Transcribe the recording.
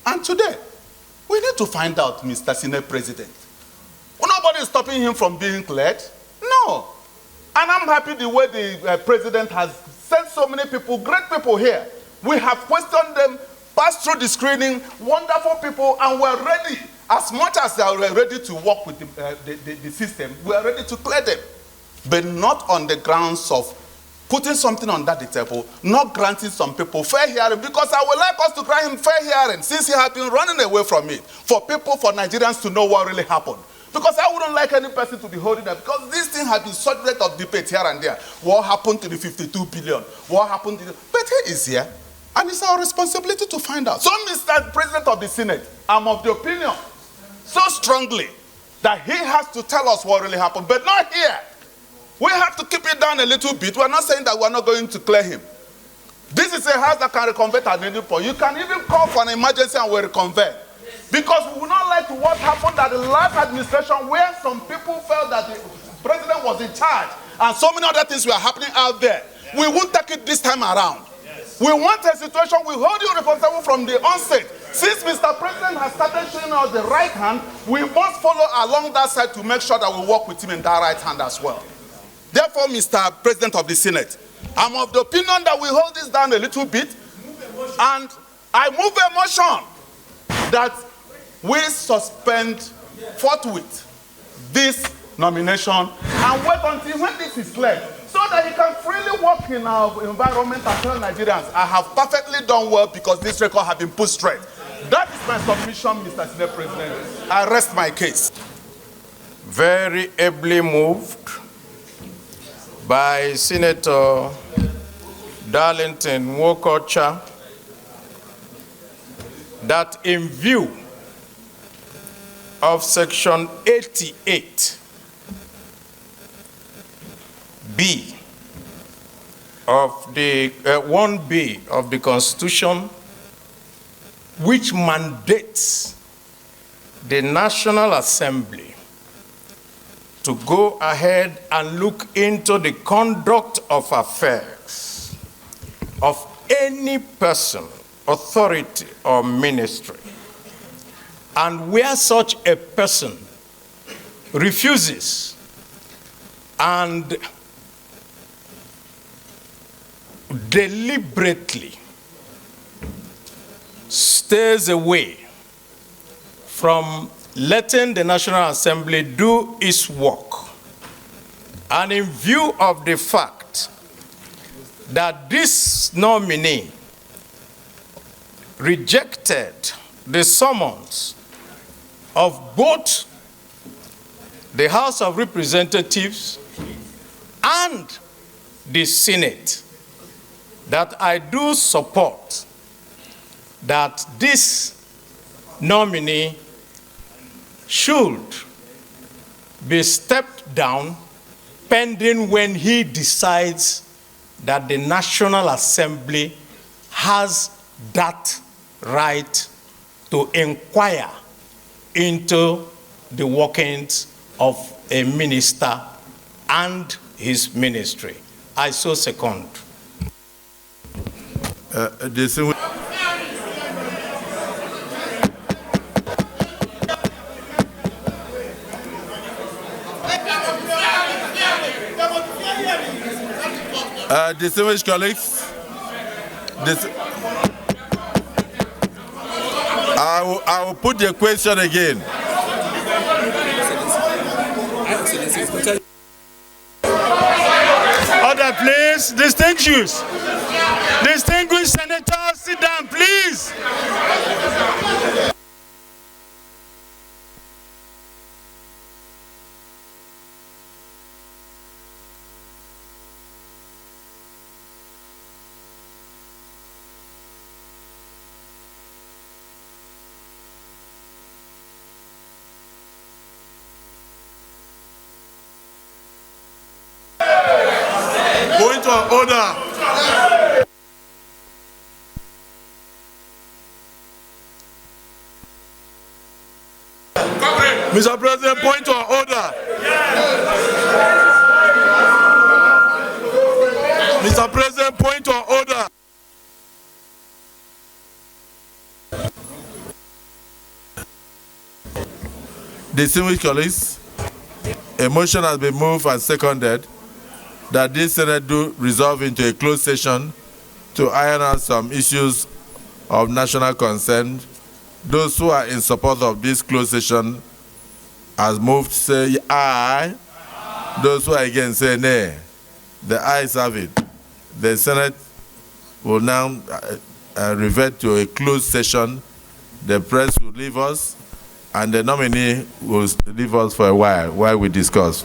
And today, we need to find out, Mr. Senate President. Nobody is stopping him from being cleared. No. And I'm happy the way the president has sent so many people, great people here. We have questioned them, passed through the screening, wonderful people, and we're ready. As much as they are ready to work with the system, we are ready to clear them. But not on the grounds of putting something on that table, not granting some people fair hearing, because I would like us to grant him fair hearing, since he has been running away from it, for people, for Nigerians to know what really happened. Because I wouldn't like any person to be holding that, because this thing has been subject of debate here and there. What happened to the 52 billion? What happened to the... But he is here, and it's our responsibility to find out. So, Mr. President of the Senate, I'm of the opinion, so strongly, that he has to tell us what really happened, but not here. We have to keep it down a little bit. We're not saying that we're not going to clear him. This is a house that can reconvert at any point. You can even call for an emergency and we'll reconvert. Because we would not like to what happened at the last administration, where some people felt that the president was in charge and so many other things were happening out there. We won't take it this time around. We want a situation, we hold you responsible from the onset. Since Mr. President has started showing us the right hand, we must follow along that side to make sure that we work with him in that right hand as well. Therefore, Mr. President of the Senate, I'm of the opinion that we hold this down a little bit, and I move a motion that we suspend forthwith this nomination and wait until when this is cleared, so that he can freely work in our environment and tell Nigerians, I have perfectly done well because this record has been put straight. That is my submission, Mr. Senate President. I rest my case. Very ably moved by Senator Darlington Wokocha, that in view of Section 88 B of the 1B of the Constitution, which mandates the National Assembly to go ahead and look into the conduct of affairs of any person, authority, or ministry. And where such a person refuses and deliberately stays away from letting the National Assembly do its work, and in view of the fact that this nominee rejected the summons of both the House of Representatives and the Senate, that I do support that this nominee should be stepped down pending when he decides that the National Assembly has that right to inquire into the workings of a minister and his ministry. I so second. Distinguished colleagues, I will put the question again. Order, please. Distinguished senators, sit down, please. Point of order. Mr. President, point of order. Mr. President, point of order. Distinguished colleagues, a motion has been moved and seconded that this Senate do resolve into a closed session to iron out some issues of national concern. Those who are in support of this closed session as moved say aye. Those who are against say nay. The ayes have it. The Senate will now revert to a closed session. The press will leave us, and the nominee will leave us for a while we discuss.